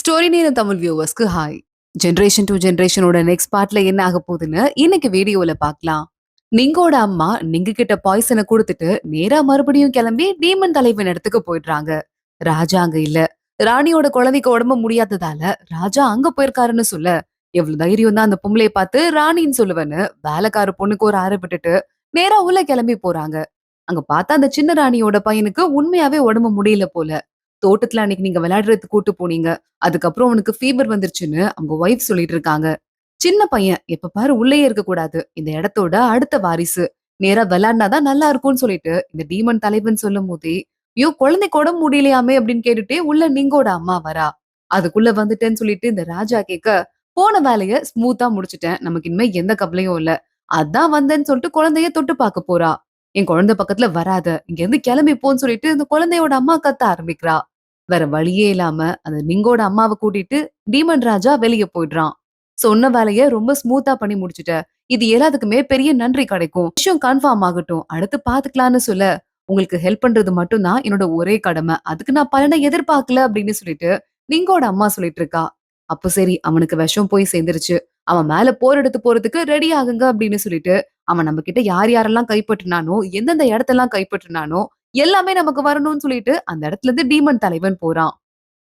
Story நேரம் தமிழ் வியூவர்ஸ்க்கு ஹாய். ஜெனரேஷன் டு ஜெனரேஷனோட நெக்ஸ்ட் பார்ட்ல என்ன ஆக போகுதுன்னு இன்னைக்கு வீடியோல பார்க்கலாம். நிங்கோட அம்மா நிங்க கிட்ட பாய்சனை கொடுத்துட்டு நேரா மறுபடியும் கிளம்பி டீமன் தலைவன் இடத்துக்கு போயிடுறாங்க. ராஜா அங்க இல்ல. ராணியோட குழந்தைக்கு உடம்பு முடியாததால ராஜா அங்க போயிருக்காருன்னு சொல்ல, எவ்வளவு தைரியம் தான் அந்த பொம்பளைய பார்த்து ராணின்னு சொல்லுவேன்னு வேலைக்கார பொண்ணுக்கு ஒரு ஆறு விட்டுட்டு நேரா உள்ள கிளம்பி போறாங்க. அங்க பார்த்தா அந்த சின்ன ராணியோட பையனுக்கு உண்மையாவே உடம்பு முடியல போல. தோட்டத்துல அன்னைக்கு நீங்க விளையாடுறதுக்கு கூட்டு போனீங்க. அதுக்கப்புறம் அவனுக்கு ஃபீவர் வந்துருச்சுன்னு அவங்க ஒய்ஃப் சொல்லிட்டு இருக்காங்க. சின்ன பையன் எப்ப பாரு உள்ளேயே இருக்க கூடாது. இந்த இடத்தோட அடுத்த வாரிசு. நேரா விளையாடினாதான் நல்லா இருக்கும்னு சொல்லிட்டு இந்த டீமன் தலைவன் சொல்லும் போதே, ஐயோ குழந்தைக்கு உடம்பு முடியலையாமே அப்படின்னு கேட்டுட்டே உள்ள நிங்கோட அம்மா வரா. அதுக்குள்ள வந்துட்டேன்னு சொல்லிட்டு இந்த ராஜா கேட்க, போன வேலைய ஸ்மூத்தா முடிச்சுட்டேன். நமக்கு இனிமே எந்த கவலையும் இல்ல. அதான் வந்தேன்னு சொல்லிட்டு குழந்தைய தொட்டு பார்க்க போறா. என் குழந்தை பக்கத்துல வராத, இங்க இருந்து கிளம்பி போன்னு சொல்லிட்டு இந்த குழந்தையோட அம்மா கத்த ஆரம்பிக்கிறா. வேற வழியே இல்லாம அந்த நிங்கோட அம்மாவை கூட்டிட்டு டீமன் ராஜா வெளிய போயிடுறான். சொன்ன வேலைய ரொம்ப ஸ்மூத்தா பண்ணி முடிச்சுட்ட. இது எல்லாத்துக்குமே பெரிய நன்றி கிடைக்கும். விஷயம் கன்ஃபார்ம் ஆகட்டும். அடுத்து பாத்துக்கலாம்னு சொல்ல, உங்களுக்கு ஹெல்ப் பண்றது மட்டும்தான் என்னோட ஒரே கடமை. அதுக்கு நான் பலனை எதிர்பார்க்கல அப்படின்னு சொல்லிட்டு நிங்கோட அம்மா சொல்லிட்டு இருக்கா. அப்போ சரி அவனுக்கு விஷம் போய் சேர்ந்துருச்சு. அவன் மேல போர் எடுத்து போறதுக்கு ரெடி ஆகுங்க அப்படின்னு சொல்லிட்டு அவன் நம்ம கிட்ட யார் யாரெல்லாம் கைப்பற்றினானோ, எந்தெந்த இடத்தெல்லாம் கைப்பற்றினானோ எல்லாமே நமக்கு வரணும்னு சொல்லிட்டு அந்த இடத்துல இருந்து டீமன் தலைவன் போறான்.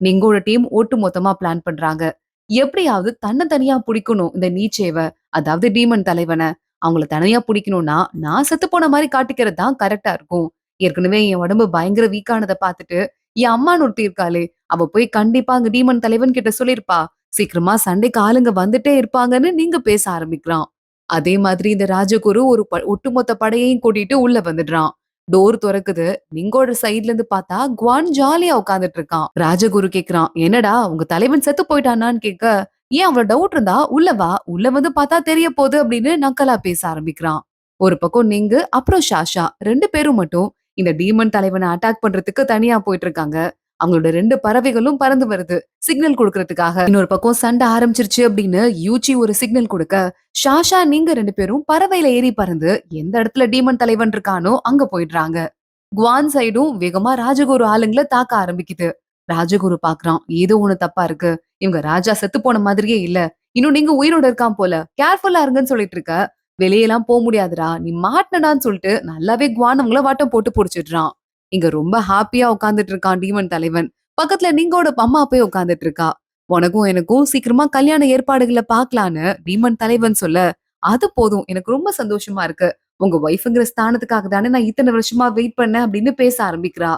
நிங்கோட டீம் ஒட்டு மொத்தமா பிளான் பண்றாங்க. எப்படியாவது தன்னை தனியா புடிக்கணும் இந்த நீச்சேவ, அதாவது டீமன் தலைவன. அவங்கள தனியா புடிக்கணும்னா நான் செத்து போன மாதிரி காட்டிக்கிறது தான் கரெக்டா இருக்கும். ஏற்கனவே என் உடம்பு பயங்கர வீக்கானதை பார்த்துட்டு என் அம்மான்னு ஒருத்தி இருக்காளே, அவ போய் கண்டிப்பா அங்க டீமன் தலைவன் கிட்ட சொல்லிருப்பா. சீக்கிரமா சண்டைக்கு ஆளுங்க வந்துட்டே இருப்பாங்கன்னு நீங்க பேச ஆரம்பிக்கிறான். அதே மாதிரி இந்த ராஜகுரு ஒரு ஒட்டுமொத்த படையையும் கூட்டிட்டு உள்ள வந்துடுறான். டோர் தொறக்குது. நிங்கோட சைடுல இருந்து பார்த்தா குவான் ஜாலியா உட்கார்ந்துட்டு இருக்கான். ராஜகுரு கேக்குறான், என்னடா உங்க தலைவன் செத்து போயிட்டானான்னு கேட்க, ஏன் அவ்வளவு டவுட் இருந்தா உள்ள வா, உள்ள வந்து பார்த்தா தெரிய போகுது அப்படின்னு நக்கலா பேச ஆரம்பிக்கிறான். ஒரு பக்கம் நிங்கு அப்புறம் ஷாஷா ரெண்டு பேரும் மட்டும் இந்த டீமன் தலைவனை அட்டாக் பண்றதுக்கு தனியா போயிட்டு இருக்காங்க. அவங்களோட ரெண்டு பறவைகளும் பறந்து வருது சிக்னல் கொடுக்கறதுக்காக. இன்னொரு பக்கம் சண்டை ஆரம்பிச்சிருச்சு அப்படின்னு யூச்சி ஒரு சிக்னல் கொடுக்க, ஷாஷா நீங்க ரெண்டு பேரும் பறவையில ஏறி பறந்து எந்த இடத்துல டீமன் தலைவன் இருக்கானோ அங்க போயிடுறாங்க. குவான் சைடும் வேகமா ராஜகுரு ஆளுங்களை தாக்க ஆரம்பிக்குது. ராஜகுரு பாக்குறான், ஏதோ ஒண்ணு தப்பா இருக்கு. இவங்க ராஜா செத்து போன மாதிரியே இல்ல. இன்னும் நீங்க உயிரோட இருக்கான் போல, கேர்ஃபுல்லா இருங்கன்னு சொல்லிட்டு இருக்க. வெளியெல்லாம் போக முடியாதுடா, நீ மாட்டினடான்னு சொல்லிட்டு நல்லாவே குவான் அவங்கள வாட்டம் போட்டு புடிச்சிடுறான். இங்க ரொம்ப ஹாப்பியா உட்கார்ந்துட்டு இருக்கான் டீமன் தலைவன். பக்கத்துல நிங்கோட அம்மா போய் உட்கார்ந்துட்டு இருக்கா. உனக்கும் எனக்கும் சீக்கிரமா கல்யாண ஏற்பாடுகளை பாக்கலான்னு டீமன் தலைவன் சொல்ல, அது போதும் எனக்கு ரொம்ப சந்தோஷமா இருக்கு. உங்க ஒய்ஃப்ங்கிற ஸ்தானத்துக்காக தானே நான் இத்தனை வருஷமா வெயிட் பண்ணேன் அப்படின்னு பேச ஆரம்பிக்கிறா.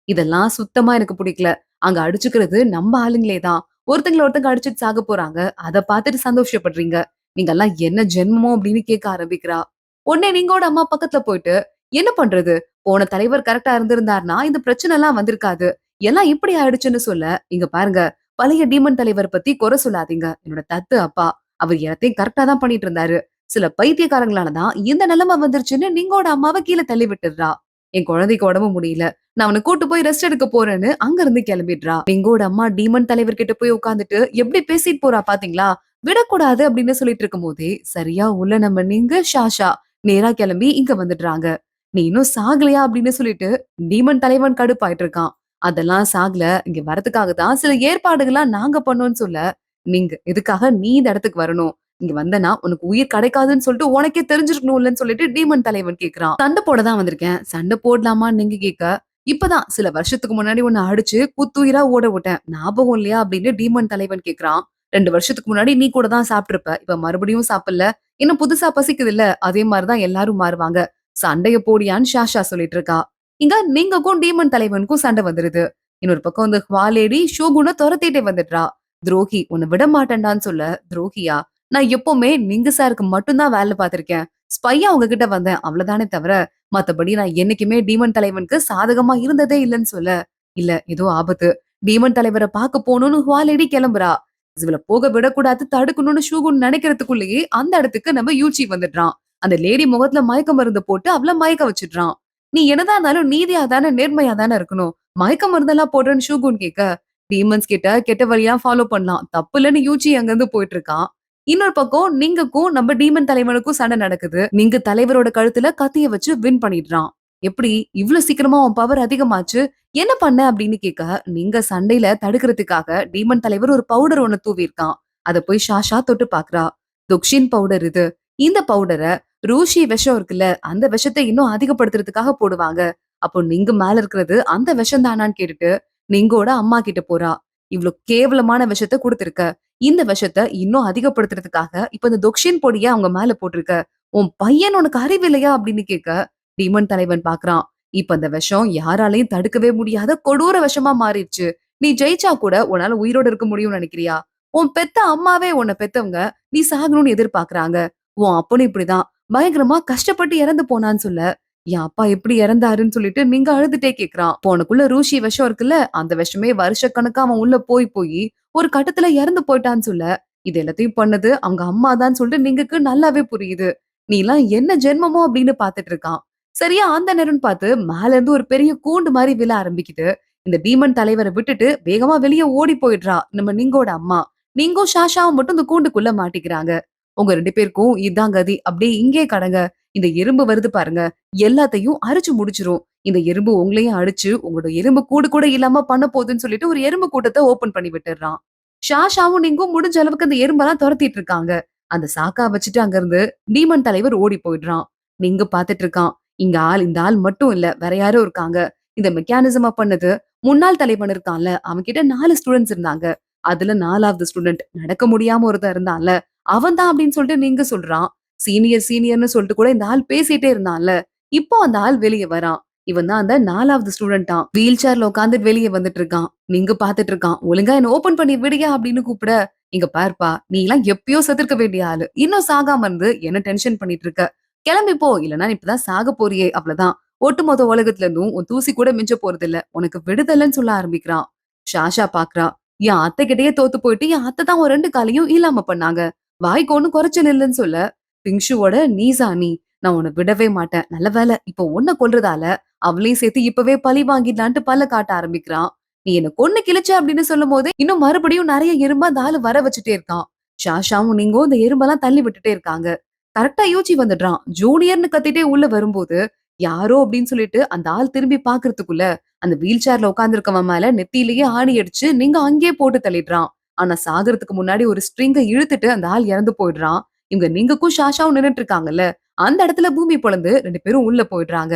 இதெல்லாம் சுத்தமா எனக்கு பிடிக்கல. அங்க அடிச்சுக்கிறது நம்ம ஆளுங்களே தான். ஒருத்தங்க அடிச்சுட்டு சாக போறாங்க. அத பார்த்துட்டு சந்தோஷப்படுறீங்க. நீங்க எல்லாம் என்ன ஜென்மமோ அப்படின்னு கேட்க ஆரம்பிக்கிறா. உடனே நீங்கோட அம்மா பக்கத்துல போயிட்டு, என்ன பண்றது? போன தலைவர் கரெக்டா இருந்திருந்தாருன்னா இந்த பிரச்சனை எல்லாம் வந்திருக்காது. எல்லாம் இப்படி ஆயிடுச்சுன்னு சொல்ல, இங்க பாருங்க, பழைய டீமன் தலைவர் பத்தி குறை சொல்லாதீங்க. என்னோட தத்து அப்பா. அவர் எல்லாத்தையும் கரெக்டா தான் பண்ணிட்டு இருந்தாரு. சில பைத்தியக்காரங்களாலதான் இந்த நிலைமை வந்துருச்சுன்னு நீங்கோட அம்மாவை கீழே தள்ளி விட்டுடுறா. என் குழந்தைக்கு உடம்பு முடியல. நான் அவனை கூட்டு போய் ரெஸ்ட் எடுக்க போறேன்னு அங்க இருந்து கிளம்பிடுறா. நீங்கோட அம்மா டீமன் தலைவர் கிட்ட போய் உட்காந்துட்டு எப்படி பேசிட்டு போறா பாத்தீங்களா? விடக்கூடாது அப்படின்னு சொல்லிட்டு இருக்கும் போதே சரியா உள்ள நம்ம நீங்க ஷாஷா நேரா கிளம்பி இங்க வந்துடுறாங்க. நீ இன்னும் சாகலையா அப்படின்னு சொல்லிட்டு டீமன் தலைவன் கடுப்பாயிட்டு இருக்கான். அதெல்லாம் சாகல, இங்க வரதுக்காக தான் சில ஏற்பாடுகள்லாம் நாங்க பண்ணோம்னு சொல்ல, நீங்க எதுக்காக நீ இந்த இடத்துக்கு வரணும்? இங்க வந்தனா உனக்கு உயிர் கிடைக்காதுன்னு சொல்லிட்டு உனக்கே தெரிஞ்சிருக்கணும்லன்னு சொல்லிட்டு டீமன் தலைவன் கேக்குறான். சண்டை போட தான் வந்திருக்கேன். சண்டை போடலாமான்னு நீங்க கேட்க, இப்பதான் சில வருஷத்துக்கு முன்னாடி உன்னை அடிச்சு குத்துயிரா ஓட விட்டேன். ஞாபகம் இல்லையா அப்படின்னு டீமன் தலைவன் கேக்குறான். 2 வருஷத்துக்கு முன்னாடி நீ கூட தான் சாப்பிட்டிருப்ப. இப்ப மறுபடியும் சாப்பிடல. இன்னும் புதுசா பசிக்குது இல்ல? அதே மாதிரிதான் எல்லாரும் மாறுவாங்க. சண்டைய போடியான்னு ஷாஷா சொல்லிட்டு இருக்கா. இங்க நீங்கக்கும் டீமன் தலைவனுக்கும் சண்டை வந்துருது. இன்னொரு பக்கம் இந்த ஹ்வாலேடி ஷோகுன துரத்திட்டே வந்துடுறா. துரோகி உன்னை விட மாட்டேன்டான்னு சொல்ல, துரோகியா? நான் எப்பவுமே நிங்க சாருக்கு மட்டும்தான் வேலை பார்த்திருக்கேன். ஸ்பையா உங்ககிட்ட வந்தேன் அவ்வளவுதானே தவிர, மத்தபடி நான் என்னைக்குமே டீமன் தலைவனுக்கு சாதகமா இருந்ததே இல்லைன்னு சொல்ல, இல்ல ஏதோ ஆபத்து. டீமன் தலைவரை பார்க்க போகணும்னு ஹ்வாலேடி கிளம்புறா. இவள போக விடக்கூடாது தடுக்கணும்னு ஷூகுன் நினைக்கிறதுக்குள்ளேயே அந்த இடத்துக்கு நம்ம யூச்சி வந்துடுறான். அந்த லேடி முகத்துல மயக்க மருந்து போட்டு அவள மயக்க வச்சிடுறான். நீ என்னதான் இருந்தாலும் நீதியா தானே நேர்மையா தானே இருக்கணும். மயக்க மருந்தெல்லாம் போடுறேன்னு ஷூகுன் கேட்க, டீமன்ஸ் கிட்ட கெட்ட வழியா ஃபாலோ பண்ணலாம், தப்பு இல்லன்னு யூச்சி அங்க இருந்து போயிட்டு இருக்கான். இன்னொரு பக்கம் நீங்கக்கும் நம்ம டீமன் தலைவனுக்கும் சண்டை நடக்குது. நீங்க தலைவரோட கழுத்துல கத்திய வச்சு வின் பண்ணிடுறான். எப்படி இவ்வளவு சீக்கிரமா உன் பவர் அதிகமாச்சு? என்ன பண்ண அப்படின்னு கேட்க, நீங்க சண்டையில தடுக்கிறதுக்காக டீமன் தலைவர் ஒரு பவுடர் ஒண்ணு தூவியிருக்கான். அத போய் ஷாஷா தொட்டு பாக்குறா. தொக்ஷின் பவுடர் இது. இந்த பவுடர ரூஷி விஷம் இருக்குல்ல, அந்த விஷத்தை இன்னும் அதிகப்படுத்துறதுக்காக போடுவாங்க. அப்போ நீங்க மேல இருக்கிறது அந்த விஷம் தானான்னு கேட்டுட்டு, நீங்கோட அம்மா கிட்ட போறா. இவ்ளோ கேவலமான விஷத்த குடுத்திருக்க. இந்த விஷத்த இன்னும் அதிகப்படுத்துறதுக்காக இப்ப இந்த தொக்ஷின் பொடிய அவங்க மேல போட்டிருக்க. உன் பையன் உனக்கு அறிவில்லையா அப்படின்னு கேட்க, டீமன் தலைவன் பாக்குறான். இப்ப அந்த விஷம் யாராலையும் தடுக்கவே முடியாத கொடூர விஷமா மாறிடுச்சு. நீ ஜெயிச்சா கூட உன்னால உயிரோட இருக்க முடியும்னு நினைக்கிறியா? உன் பெத்த அம்மாவே உன்னை பெத்தவங்க நீ சாகணும்னு எதிர்பார்க்கறாங்க. உன் அப்பனும் இப்படிதான் பயங்கரமா கஷ்டப்பட்டு இறந்து போனான்னு சொல்ல, என் அப்பா எப்படி இறந்தாருன்னு சொல்லிட்டு நீங்க அழுதுட்டே கேக்குறான். போனக்குள்ள ரூஷி விஷம் இருக்குல்ல, அந்த விஷமே வருஷக்கணக்கா அவன் உள்ள போய் போய் ஒரு கட்டத்துல இறந்து போயிட்டான்னு சொல்ல, இது எல்லாத்தையும் பண்ணது அவங்க அம்மா தான் சொல்லிட்டு நீங்கக்கு நல்லாவே புரியுது. நீ எல்லாம் என்ன ஜென்மமோ அப்படின்னு பாத்துட்டு இருக்கான். சரியா அந்த நேரம்னு பார்த்து மேல இருந்து ஒரு பெரிய கூண்டு மாதிரி விழ ஆரம்பிக்குது. இந்த டீமன் தலைவரை விட்டுட்டு வேகமா வெளிய ஓடி போயிடுறா நம்ம நிங்கோட அம்மா. நிங்கும் ஷாஷாவும் மட்டும் இந்த கூண்டுக்குள்ள மாட்டிக்கிறாங்க. உங்க 2 பேருக்கும் இதான் கதி. அப்படியே இங்கே கடங்க. இந்த எறும்பு வருது பாருங்க. எல்லாத்தையும் அரிச்சு முடிச்சிரும். இந்த எறும்பு உங்களையும் அடிச்சு உங்களோட எறும்பு கூடு கூட இல்லாம பண்ண போகுதுன்னு சொல்லிட்டு ஒரு எறும்பு கூட்டத்த ஓபன் பண்ணி விட்டுடுறான். ஷாஷாவும் நிங்கும் முடிஞ்ச அளவுக்கு அந்த எறும்பெல்லாம் துரத்திட்டு இருக்காங்க. அந்த சாக்கா வச்சுட்டு அங்க இருந்து டீமன் தலைவர் ஓடி போயிடுறான். நிங்க பாத்துட்டு இருக்கான். இந்த ஆள் மட்டும் இல்ல. வேற யாரோ இருக்காங்க. இந்த மெக்கானிசமா பண்ணது முன்னாள் தலைவன் இருக்கான்ல, அவன்கிட்ட 4 ஸ்டூடண்ட்ஸ் இருந்தாங்க. அதுல 4வது ஸ்டூடண்ட் நடக்க முடியாம ஒருத்தன் இருந்தான்ல, அவன் தான் அப்படின்னு சொல்லிட்டு நீங்க சொல்றான். சீனியர்ன்னு சொல்லிட்டு கூட இந்த ஆள் பேசிட்டே இருந்தான்ல. இப்போ அந்த ஆள் வெளிய வரான். இவன் தான் அந்த 4வது ஸ்டூடெண்டாம். வீல் சேர்ல உட்கார்ந்துட்டு வெளிய வந்துட்டு இருக்கான். நீங்க பாத்துட்டு இருக்கான். ஒழுங்கா என்ன ஓபன் பண்ணி விடுயா அப்படின்னு கூப்பிட, இங்க பாருப்பா, நீ எல்லாம் எப்பயோ செத்துருக்க வேண்டிய ஆளு. இன்னும் சாகாம இருந்து என்ன டென்ஷன் பண்ணிட்டு இருக்க? கிளம்பி போ. இல்லன்னா நீ இப்பதான் சாக போறியே அவ்வளவுதான். ஒட்டுமொத்த உலகத்துல இருந்தும் உன் தூசி கூட மிஞ்ச போறதில்ல. உனக்கு விடுதலைன்னு சொல்ல ஆரம்பிக்கிறான். ஷாஷா பாக்குறா. என் அத்தை கிட்டயே தோத்து போயிட்டு என் அத்தை தான் உன் 2 காலையும் இல்லாம பண்ணாங்க. வாய்க்கு ஒண்ணும் குறைச்சல் இல்லைன்னு சொல்ல, பிங்ஷுவோட நீசா நீ. நான் உன்னை விடவே மாட்டேன். நல்ல வேலை. இப்போ உன்னை கொல்றதால அவளையும் சேர்த்து இப்பவே பழி வாங்கிடலான்ட்டு பல்ல காட்ட ஆரம்பிக்கிறான். நீ என்ன கொன்னு கிழிச்ச அப்படின்னு சொல்லும் போதே இன்னும் மறுபடியும் நிறைய எறும்பா அந்த ஆளு வர வச்சுட்டே இருக்கான். ஷாஷாவும் நீங்கும் இந்த எறும்பெல்லாம் தள்ளி விட்டுட்டே இருக்காங்க. கரெக்டா யூச்சி வந்துடுறான். ஜூனியர்னு கத்திட்டே உள்ள வரும்போது, யாரோ அப்படின்னு சொல்லிட்டு அந்த ஆள் திரும்பி பாக்குறதுக்குள்ள, அந்த வீல் சேர்ல உட்கார்ந்திருக்கவன் மேல நெத்தியிலேயே ஆணி அடிச்சு நீங்க அங்கேயே போட்டு தள்ளிடுறான். ஆனா சாகறதுக்கு முன்னாடி ஒரு ஸ்ட்ரிங்க இழுத்துட்டு அந்த ஆள் இறந்து போயிடுறான். இவங்க நீங்கக்கும் ஷாஷாவும் நின்னுட்டு இருக்காங்கல்ல, அந்த இடத்துல பூமி பொளந்து 2 பேரும் உள்ள போயிடுறாங்க.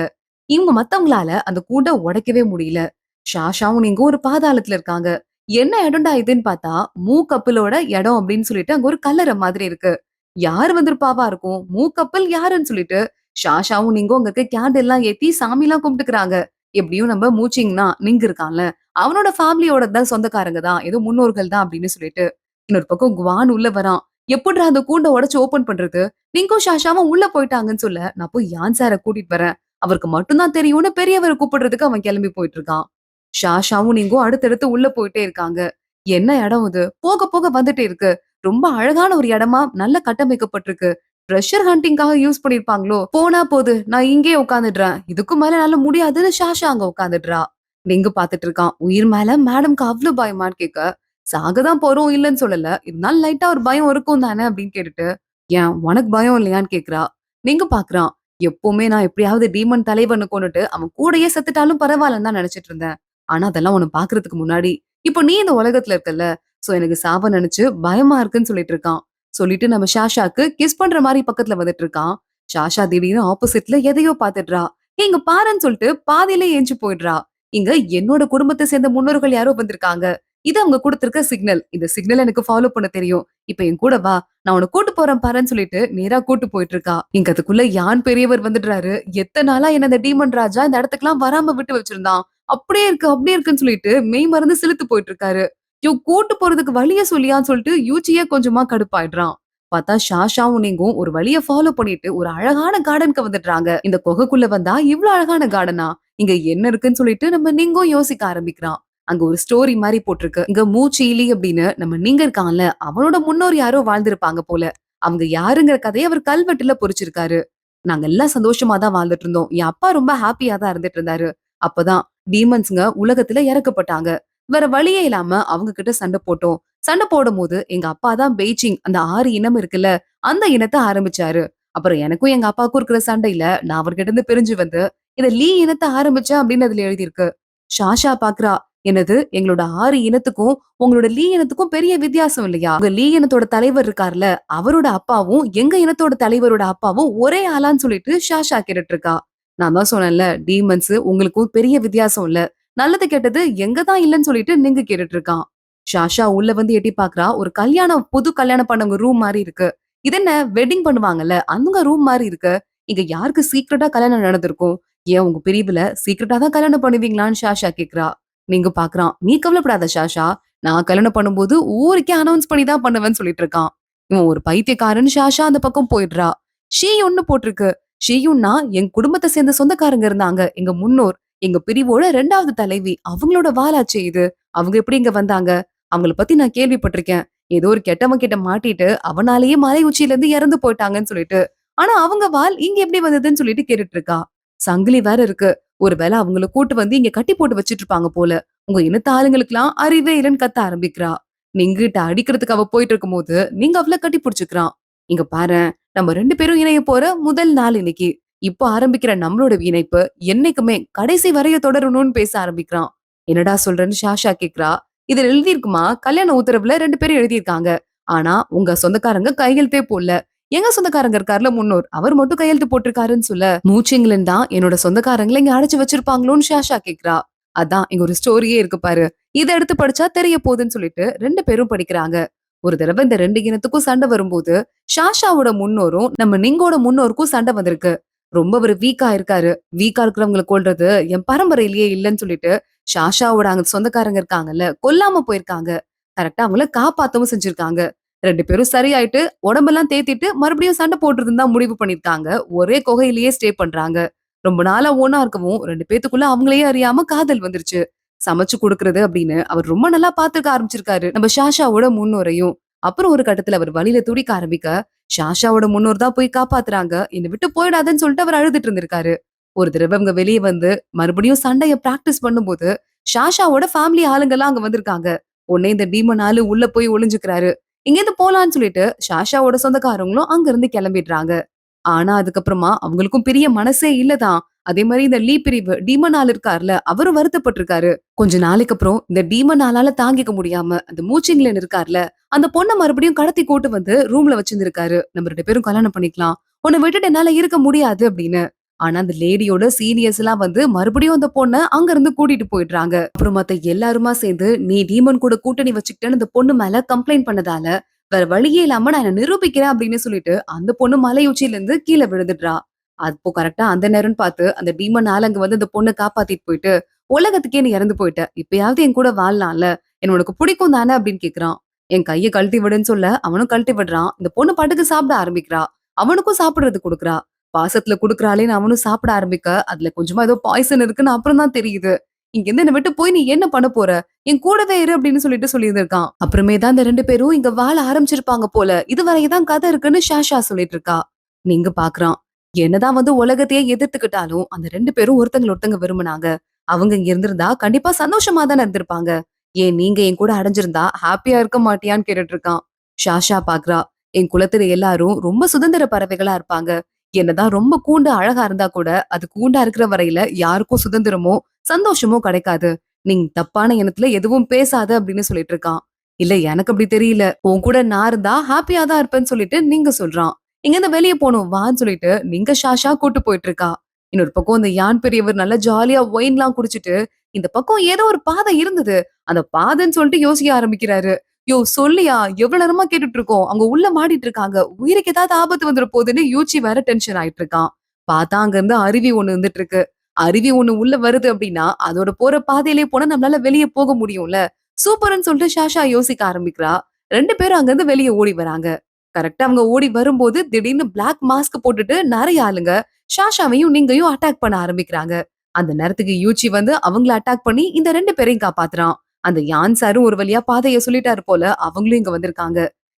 இவங்க மத்தவங்களால அந்த கூண்ட உடைக்கவே முடியல. ஷாஷாவும் நீங்க ஒரு பாதாளத்துல இருக்காங்க. என்ன இடம்டா இதுன்னு பார்த்தா, மூக்கப்பிலோட இடம் அப்படின்னு சொல்லிட்டு அங்க ஒரு கல்லறை மாதிரி இருக்கு. யாரு வந்திருப்பாவா இருக்கும்? மூக்கப்பல் யாருன்னு சொல்லிட்டு ஷாஷாவும் நீங்க அங்க இருக்க கேண்டில் எல்லாம் ஏத்தி சாமி எல்லாம் கும்பிட்டுக்கிறாங்க. எப்படியும் நம்ம மூச்சிங்னா நீங்க இருக்கான்ல, அவனோட ஃபேமிலியோட தான் சொந்தக்காரங்க தான். ஏதோ முன்னோர்கள் தான் அப்படின்னு சொல்லிட்டு. இன்னொரு பக்கம் குவான் உள்ள வரான். எப்புட்றா அந்த கூண்ட உடைச்சு ஓபன் பண்றது? நீங்கும் ஷாஷாவும் உள்ள போயிட்டாங்கன்னு சொல்ல, நான் போய் யான் சார கூட்டிட்டு வரேன். அவருக்கு மட்டும் தான் தெரியும்னு பெரியவர கூப்பிடுறதுக்கு அவன் கிளம்பி போயிட்டு இருக்கான். ஷாஷாவும் நீங்கும் அடுத்தடுத்து உள்ள போயிட்டே இருக்காங்க. என்ன இடம் இது? போக போக வந்துட்டே இருக்கு. ரொம்ப அழகான ஒரு இடமா நல்ல கட்டமைக்கப்பட்டிருக்கு. Treasure ஹண்டிங்காக use பண்ணிருப்பாங்களோ? போனா போது நான் இங்கேயே உட்கார்ந்துடுறேன். இதுக்கும் மேல என்னால முடியாதுன்னு ஷாஷா அங்க உட்கார்ந்துடுறா. நிங்கு பாத்துட்டு இருக்கான். உயிர் மேல மேடம்க்கு அவ்ளோ பயமான்னு கேட்க, சாகதான் போறோம் இல்லன்னு சொல்லல. இருந்தாலும் லைட்டா ஒரு பயம் இருக்கும் தானே அப்படின்னு கேட்டுட்டு, ஏன் உனக்கு பயம் இல்லையான்னு கேக்குறா. நிங்க பாக்குறான். எப்பவுமே நான் எப்படியாவது டீமன் தலைவனை கொன்னுட்டு அவன் கூடயே செத்துட்டாலும் பரவாயில்லன்னு தான் நினைச்சிட்டு இருந்தேன். ஆனா அதெல்லாம் உன்னை பாக்குறதுக்கு முன்னாடி, இப்போ நீ இந்த உலகத்துல இருக்கல்ல, சோ எனக்கு சாவ நினைச்சு பயமா இருக்குன்னு சொல்லிட்டு இருக்கான். சொல்லிட்டு நம்ம ஷாஷாக்கு கிஸ் பண்ற மாதிரி பக்கத்துல வந்துட்டு இருக்கான். ஷாஷா திடீர்னு ஆப்போசிட்ல எதையோ பாத்துடுறா. இங்க பாருன்னு சொல்லிட்டு பாதியிலே எஞ்சி போயிடுறா. இங்க என்னோட குடும்பத்தை சேர்ந்த முன்னோர்கள் யாரோ வந்திருக்காங்க. இது அவங்க கொடுத்திருக்க சிக்னல். இந்த சிக்னல் எனக்கு ஃபாலோ பண்ண தெரியும். இப்ப என் கூட வா. நான் உன்னை கூட்டு போறேன் பாருன்னு சொல்லிட்டு நேரா கூட்டு போயிட்டு இருக்கா. இங்க அதுக்குள்ள யான் பெரியவர் வந்துடுறாரு. எத்தனை நாளா என்ன இந்த டீமன் ராஜா இந்த இடத்துக்குலாம் வராம விட்டு வச்சிருந்தான். அப்படியே இருக்குன்னு சொல்லிட்டு மெய் மறந்து சிலுத்து போயிட்டு இருக்காரு. கூட்டு போறதுக்கு வழிய சொல்லியான்னு சொல்லிட்டு யூச்சியே கொஞ்சமா கடுப்பாயிடுறான். பார்த்தா ஷாஷாவும் நீங்கும் ஒரு வழிய ஃபாலோ பண்ணிட்டு ஒரு அழகான கார்டனுக்கு வந்துடுறாங்க. இந்த குகைக்குள்ள வந்தா இவ்ளோ அழகான கார்டனா? இங்க என்ன இருக்குன்னு சொல்லிட்டு நம்ம நீங்கும் யோசிக்க ஆரம்பிக்கிறான். அங்க ஒரு ஸ்டோரி மாதிரி போட்டிருக்கு. இங்க மூச்சீலி அப்படின்னு நம்ம நீங்க இருக்கான்ல, அவனோட முன்னோர் யாரோ வாழ்ந்திருப்பாங்க போல. அவங்க யாருங்கிற கதையை அவர் கல்வெட்டுல பொறிச்சிருக்காரு. நாங்க எல்லாம் சந்தோஷமா தான் வாழ்ந்துட்டு இருந்தோம். என் அப்பா ரொம்ப ஹாப்பியா தான் இருந்துட்டு இருந்தாரு. அப்பதான் டீமன்ஸ்ங்க உலகத்துல இறக்கப்பட்டாங்க. வேற வழியே இல்லாம அவங்க கிட்ட சண்டை போட்டோம். சண்டை போடும்போது எங்க அப்பா தான் பெய்ஜிங் அந்த 6 இனம் இருக்குல்ல, அந்த இனத்தை ஆரம்பிச்சாரு. அப்புறம் எனக்கும் எங்க அப்பாவுக்கும் இருக்கிற சண்டையில நான் அவர்கிட்ட இருந்து பிரிஞ்சு வந்து இத லீ இனத்தை ஆரம்பிச்சேன் அப்படின்னு அதுல எழுதியிருக்கு. ஷாஷா பாக்குறா. என்னது எங்களோட 6 இனத்துக்கும் உங்களோட லீ இனத்துக்கும் பெரிய வித்தியாசம் இல்லையா? உங்க லீ இனத்தோட தலைவர் இருக்கார்ல, அவரோட அப்பாவும் எங்க இனத்தோட தலைவரோட அப்பாவும் ஒரே ஆளான்னு சொல்லிட்டு ஷாஷா கேட்டுட்டு இருக்கா. நான் தான் சொன்னேன்ல, டீமன்ஸ் உங்களுக்கும் பெரிய வித்தியாசம் இல்ல. நல்லது கெட்டது எங்க தான் இல்லன்னு சொல்லிட்டு நீங்க கேட்டுட்டு இருக்கான். ஷாஷா உள்ள வந்து எட்டி பாக்குறா. ஒரு கல்யாணம் புது கல்யாணம் பண்ணவங்க ரூம் மாரி இருக்கு. இது என்ன வெட்டிங் பண்ணுவாங்கல்ல, அந்த ரூம் மாரி இருக்கு. இங்க யாருக்கு சீக்ரெட்டா கல்யாணம் நடந்திருக்கும்? ஏன் உங்க பிரிவுல சீக்ரெட்டா தான் கல்யாணம் பண்ணுவீங்களான்னு ஷாஷா கேக்குறா. நீங்க பாக்குறான். நீ கவலைப்படாத ஷாஷா. நான் கல்யாணம் பண்ணும்போது ஊருக்கே அனௌன்ஸ் பண்ணி தான் பண்ணுவேன்னு சொல்லிட்டு இருக்கான். இவன் ஒரு பைத்தியக்காரன் ஷாஷா அந்த பக்கம் போயிடுறா. ஷீயுன்னு போட்டிருக்கு. ஷீயுன்னா என் குடும்பத்தை சேர்ந்த சொந்தக்காரங்க இருந்தாங்க. எங்க முன்னோர். எங்க பிரிவோட 2வது தலைவி. அவங்களோட வாளாச்சே இது. அவங்க எப்படி இங்க வந்தாங்க? அவங்கள பத்தி நான் கேள்விப்பட்டிருக்கேன். ஏதோ ஒரு கெட்டவன் கிட்ட மாட்டிட்டு அவனாலேயே மலை உச்சியில இருந்து இறந்து போயிட்டாங்கன்னு சொல்லிட்டு. ஆனா அவங்க வாள் இங்க எப்படி வந்ததுன்னு சொல்லிட்டு கேட்டுட்டு இருக்கா. சங்கிலி வேற இருக்கு. ஒருவேளை அவங்கள கூட்டு வந்து இங்க கட்டி போட்டு வச்சிட்டு இருப்பாங்க போல. உங்க இனத்த ஆளுங்களுக்குலாம் அறிவே இல்லைன்னு கத்த ஆரம்பிக்கிறா. நீங்கிட்ட அடிக்கிறதுக்கு அவ போயிட்டு இருக்கும்போது நீங்க அவள கட்டி புடிச்சுக்கிறான். இங்க பாரேன். நம்ம 2 பேரும் இணைய போற முதல் நாள் இன்னைக்கு. இப்போ ஆரம்பிக்கிற நம்மளோட இணைப்பு என்னைக்குமே கடைசி வரைய தொடரணும்னு பேச ஆரம்பிக்கிறான். என்னடா சொல்றேன்னு ஷாஷா கேக்குறா. இதுல எழுதியிருக்குமா கல்யாண உத்தரவுல 2 பேரும் எழுதியிருக்காங்க. ஆனா உங்க சொந்தக்காரங்க கையெழுத்தே போடல. எங்க சொந்தக்காரங்க இருக்காருல முன்னோர். அவர் மட்டும் கையெழுத்து போட்டிருக்காருன்னு சொல்ல, மூச்சிங்களன் தான் என்னோட சொந்தக்காரங்களை இங்க அடைச்சு வச்சிருப்பாங்களோன்னு ஷாஷா கேக்குறா. அதான் இங்க ஒரு ஸ்டோரியே இருக்கு பாரு. இத எடுத்து படிச்சா தெரிய போகுதுன்னு சொல்லிட்டு 2 பேரும் படிக்கிறாங்க. ஒரு தடவை இந்த 2 இனத்துக்கும் சண்டை வரும்போது, ஷாஷாவோட முன்னோரும் நம்ம நிங்கோட முன்னோருக்கும் சண்டை வந்திருக்கு. ரொம்ப ஒரு வீக்கா இருக்காரு. வீக்கா இருக்கிறவங்களை கொல்றது என் பரம்பரையிலேயே இல்லைன்னு சொல்லிட்டு ஷாஷாவோட அங்க சொந்தக்காரங்க இருக்காங்கல்ல, கொல்லாம போயிருக்காங்க. கரெக்டா அவங்கள காப்பாத்தவும் செஞ்சிருக்காங்க. 2 பேரும் சரியாயிட்டு உடம்பெல்லாம் தேத்திட்டு மறுபடியும் சண்டை போடுறதுன்னு தான் முடிவு பண்ணிருக்காங்க. ஒரே குகையிலேயே ஸ்டே பண்றாங்க. ரொம்ப நாளா ஒண்ணா இருக்கவும் 2 பேத்துக்குள்ள அவங்களையே அறியாம காதல் வந்துருச்சு. சமைச்சு குடுக்கறது அப்படின்னு அவர் ரொம்ப நல்லா பாத்துக்க ஆரம்பிச்சிருக்காரு நம்ம ஷாஷாவோட முன்னோரையும். அப்புறம் ஒரு கட்டத்துல அவர் வழியில துடிக்க ஆரம்பிக்க ஷாஷாவோட முன்னோர் தான் போய் காப்பாத்துறாங்க. என்னை விட்டு போயிடாதன்னு சொல்லிட்டு அவர் அழுதுட்டு இருந்திருக்காரு. ஒரு தடவை அவங்க வெளியே வந்து மறுபடியும் சண்டைய பிராக்டிஸ் பண்ணும்போது ஷாஷாவோட ஃபேமிலி ஆளுங்கெல்லாம் அங்க வந்திருக்காங்க. உடனே இந்த டீமன் ஆளு உள்ள போய் ஒளிஞ்சுக்கிறாரு. இங்கேருந்து போலான்னு சொல்லிட்டு ஷாஷாவோட சொந்தக்காரங்களும் அங்க இருந்து கிளம்பிடுறாங்க. ஆனா அதுக்கப்புறமா அவங்களுக்கும் பெரிய மனசே இல்லதான். அதே மாதிரி இந்த லீ பிரிவு டீமன் ஆள் இருக்கார்ல அவரும் வருத்தப்பட்டிருக்காரு. கொஞ்ச நாளைக்கு அப்புறம் இந்த டீமன் ஆளால தாங்கிக்க முடியாம அந்த மூச்சிங்லன் இருக்கார்ல அந்த பொண்ணை மறுபடியும் கடத்தி கூட்டு வந்து ரூம்ல வச்சிருந்திருக்காரு. நம்ம 2 பேரும் கல்யாணம் பண்ணிக்கலாம். உன்னை விட்டுட்டு என்னால இருக்க முடியாது அப்படின்னு. ஆனா அந்த லேடியோட சீனியர்ஸ் எல்லாம் வந்து மறுபடியும் அந்த பொண்ணை அங்க இருந்து கூட்டிட்டு போயிடுறாங்க. அப்புறம் மத்த எல்லாருமா சேர்ந்து நீ டீமன் கூட கூட்டணி வச்சுக்கிட்டேன்னு அந்த பொண்ணு மேல கம்ப்ளைண்ட் பண்ணதால வேற வழியே இல்லாம நான் என்ன நிரூபிக்கிறேன் அப்படின்னு சொல்லிட்டு அந்த பொண்ணு மலை உச்சியில இருந்து கீழே விழுந்துடுறா. அப்போ கரெக்டா அந்த நேரம்னு பார்த்து அந்த டீமன் ஆள் அங்க வந்து அந்த பொண்ணை காப்பாத்திட்டு போயிட்டு உலகத்துக்கே நீ இறந்து போயிட்ட. இப்பயாவது என் கூட வாழலாம்ல. என்ன உனக்கு பிடிக்கும் தானே அப்படின்னு கேக்குறான். என் கையை கழட்டி விடுன்னு சொல்ல அவனும் கழட்டி விடுறான். இந்த பொண்ணு பாட்டுக்கு சாப்பிட ஆரம்பிக்கிறா. அவனுக்கும் சாப்பிடுறது கொடுக்குறா. பாசத்துல குடுக்குறாளேன்னு அவனும் சாப்பிட ஆரம்பிக்க அதுல கொஞ்சமா ஏதோ பாய்சன் இருக்குன்னு அப்புறம் தான் தெரியுது. இங்க இருந்து என்ன விட்டு போய் நீ என்ன பண்ண போற? என் கூடவே இரு அப்படின்னு சொல்லிட்டு சொல்லியிருந்திருக்கான். அப்புறமே தான் இந்த 2 பேரும் இங்க வாழ ஆரம்பிச்சிருப்பாங்க போல. இதுவரைதான் கதை இருக்குன்னு ஷாஷா சொல்லிட்டு இருக்கா. நீங்க பாக்குறான். என்னதான் வந்து உலகத்தையே எதிர்த்துக்கிட்டாலும் அந்த 2 பேரும் ஒருத்தங்க ஒருத்தங்க விரும்பினாங்க. அவங்க இங்க இருந்திருந்தா கண்டிப்பா சந்தோஷமா தானே இருந்திருப்பாங்க. ஏன் நீங்க என் கூட அடைஞ்சிருந்தா ஹாப்பியா இருக்க மாட்டியான்னு கேட்டுட்டு இருக்கான். ஷாஷா பாக்குறா. என் குலத்துல எல்லாரும் ரொம்ப சுதந்திர பறவைகளா இருப்பாங்க. என்னதான் ரொம்ப கூண்டு அழகா இருந்தா கூட அது கூண்டா இருக்கிற வரையில யாருக்கும் சுதந்திரமோ சந்தோஷமோ கிடைக்காது. நீங்க தப்பான எண்ணத்துல எதுவும் பேசாத அப்படின்னு சொல்லிட்டு இருக்கான். இல்ல எனக்கு அப்படி தெரியல. உன் கூட நான் இருந்தா ஹாப்பியா தான் இருப்பேன்னு சொல்லிட்டு நீங்க சொல்றான். இங்க இருந்து வெளியே போகணும் வான்னு சொல்லிட்டு நீங்க ஷாஷா கூட்டு போயிட்டு இருக்கா. இன்னொரு பக்கம் இந்த யான் பெரியவர் நல்லா ஜாலியா ஒயின்லாம் குடிச்சிட்டு இந்த பக்கம் ஏதோ ஒரு பாதை இருந்தது. அந்த பாதைன்னு சொல்லிட்டு யோசிக்க ஆரம்பிக்கிறாரு. யோ சொல்லியா எவ்வளவு நேரமா கேட்டுட்டு இருக்கோம். அவங்க உள்ள மாடிட்டு இருக்காங்க. உயிருக்கு ஏதாவது ஆபத்து வந்துட போகுதுன்னு யூச்சி வேற டென்ஷன் ஆயிட்டு இருக்கான். பார்த்தா அங்க இருந்து அருவி ஒண்ணு வந்துட்டு இருக்கு. அருவி ஒண்ணு உள்ள வருது அப்படின்னா அதோட போற பாதையிலே போனா நம்மளால வெளியே போக முடியும்ல. சூப்பர்ன்னு சொல்லிட்டு ஷாஷா யோசிக்க ஆரம்பிக்கிறா. 2 பேரும் அங்க இருந்து வெளியே ஓடி வராங்க. கரெக்டா அவங்க ஓடி வரும்போது திடீர்னு பிளாக் மாஸ்க் போட்டுட்டு நிறைய ஆளுங்க ஷாஷாவையும் நீங்கையும் அட்டாக் பண்ண ஆரம்பிக்கிறாங்க. அந்த நேரத்துக்கு யூச்சி வந்து அவங்கள அட்டாக் பண்ணி இந்த 2 பேரையும் காப்பாத்துறான். அந்த யான் சாரும் ஒரு வழியா பாதைய சொல்லிட்டாரு போல அவங்களும் இங்க வந்திருக்காங்க.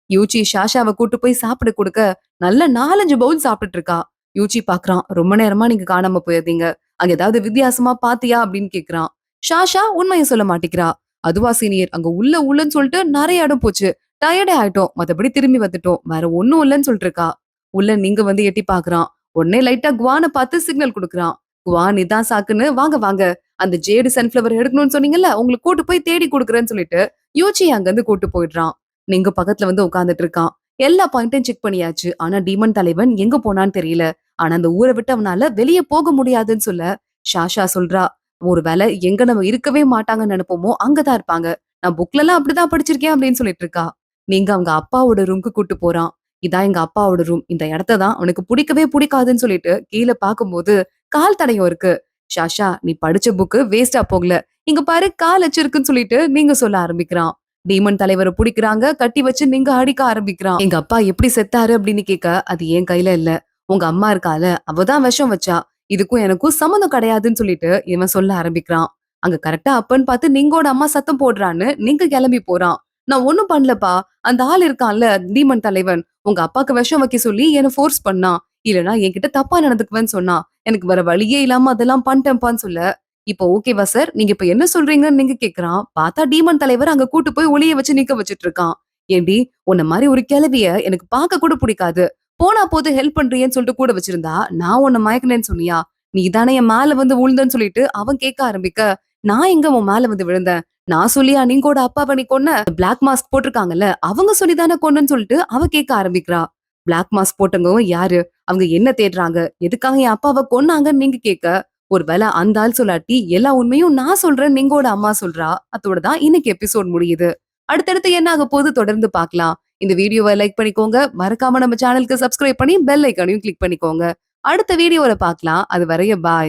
யூச்சி ஷாஷாவை கூட்டு போய் சாப்பிட கொடுக்க நல்ல 4-5 பவுல் சாப்பிட்டுட்டு இருக்கா. யூச்சி பாக்குறான். ரொம்ப நேரமா நீங்க காணாம போயிருந்தீங்க. அங்க ஏதாவது வித்தியாசமா பாத்தியா அப்படின்னு கேக்குறான். ஷாஷா உண்மையை சொல்ல மாட்டேங்கிறா. அதுவா சீனியர் அங்க உள்ளன்னு சொல்லிட்டு நிறைய இடம் போச்சு. டயர்டே ஆயிட்டோம். மத்தபடி திரும்பி வந்துட்டோம். வேற ஒண்ணும் இல்லன்னு சொல்லிட்டு இருக்கா. உள்ள நீங்க வந்து எட்டி பாக்குறான். உடனே லைட்டா குவான பார்த்து சிக்னல் கொடுக்குறான். குவான் இதான் சாக்குன்னு வாங்க வாங்க அந்த ஜேடு சன்ஃபிளவர் எடுக்கணும்னு சொன்னீங்கல்ல உங்களுக்கு கூட்டு போய் தேடி கொடுக்குறேன்னு சொல்லிட்டு யூச்சி அங்கிருந்து கூட்டு போயிடுறான். நீங்க பக்கத்துல வந்து உட்கார்ந்துட்டு இருக்கான். எல்லா பாயிண்ட்டும் செக் பண்ணியாச்சு. ஆனா டீமன் தலைவன் எங்க போனான்னு தெரியல. ஆனா அந்த ஊரை விட்டு அவனால வெளியே போக முடியாதுன்னு சொல்ல ஷாஷா சொல்றா, ஒருவேளை எங்க நம்ம இருக்கவே மாட்டாங்கன்னு நினைப்போமோ அங்கதான் இருப்பாங்க. நான் புக்ல எல்லாம் அப்படிதான் படிச்சிருக்கேன் அப்படின்னு சொல்லிட்டு இருக்கா. நீங்க அவங்க அப்பாவோட ரூம்க்கு கூட்டு போறான். இதான் எங்க அப்பாவோட ரூம். இந்த இடத்த தான் அவனுக்கு பிடிக்கவே பிடிக்காதுன்னு சொல்லிட்டு கீழே பார்க்கும்போது கால் தடயம் இருக்கு. ஷாஷா நீ படிச்ச புக்கு வேஸ்டா போகல. இங்க பாரு கால் வச்சிருக்குன்னு சொல்லிட்டு நீங்க சொல்ல ஆரம்பிக்கிறான். டீமன் தலைவரை பிடிக்கிறாங்க. கட்டி வச்சு நீங்க அடிக்க ஆரம்பிக்கிறான். எங்க அப்பா எப்படி செத்தாரு அப்படின்னு கேட்க அது என் கையில இல்ல. உங்க அம்மா இருக்கால அவதான் விஷம் வச்சா. இதுக்கும் எனக்கும் சம்மந்தம் கிடையாதுன்னு சொல்லிட்டு இவன் சொல்ல ஆரம்பிக்கிறான். அங்க கரெக்டா அப்பன்னு பார்த்து நீங்கோட அம்மா சத்தம் போடுறான்னு நீங்க கிளம்பி போறான். நான் ஒண்ணும் பண்ணலப்பா. அந்த ஆள் இருக்கான்ல டீமன் தலைவன் உங்க அப்பாக்கு விஷம் வைக்க சொல்லி என்ன ஃபோர்ஸ் பண்ணான். இல்லனா என்கிட்ட தப்பா நடந்துக்குவேன்னு சொன்னா. எனக்கு வேற வழியே இல்லாம அதெல்லாம் பண்ணிட்டேன்ப்பான்னு சொல்ல இப்போ ஓகேவா சார் நீங்க இப்ப என்ன சொல்றீங்கன்னு நீங்க கேக்குறான். பார்த்தா டீமன் தலைவர் அங்க கூட்டு போய் ஒளிய வச்சு நிக்க வச்சிட்டு இருக்கான். ஏண்டி உன்ன மாதிரி ஒரு கிழவிய எனக்கு பார்க்க கூட பிடிக்காது. போனா போது ஹெல்ப் பண்றியேன்னு சொல்லிட்டு கூட வச்சிருந்தா நான் உன்னை மயக்கினேன்னு சொன்னியா. நீ தானே என் மேல வந்து விழுந்தன்னு சொல்லிட்டு அவன் கேட்க ஆரம்பிக்க நான் எங்க உன் மேல வந்து விழுந்தேன். நான் சொல்லியா நீங்கோட அப்பாவை நீ கொன்ன பிளாக் மாஸ்க் போட்டிருக்காங்கல்ல அவங்க சொல்லிதானே கொன்னன்னு சொல்லிட்டு அவ கேட்க ஆரம்பிக்கிறா. பிளாக் மாஸ்க் போட்டவங்க யாரு அவங்க என்ன தேடுறாங்க எதுக்காக என் அப்பாவை கொன்னாங்கன்னு நீங்க கேட்க ஒருவேளை அந்த ஆள் சொல்லாட்டி எல்லா உண்மையும் நான் சொல்றேன் நீங்கோட அம்மா சொல்றா. அதோட தான் இன்னைக்கு எபிசோட் முடியுது. அடுத்தடுத்து என்ன ஆக போது தொடர்ந்து பார்க்கலாம். இந்த வீடியோவை லைக் பண்ணிக்கோங்க. மறக்காம நம்ம சேனலுக்கு சப்ஸ்கிரைப் பண்ணி பெல் ஐக்கானையும் கிளிக் பண்ணிக்கோங்க. அடுத்த வீடியோல பார்க்கலாம். அது வரைய பாய்.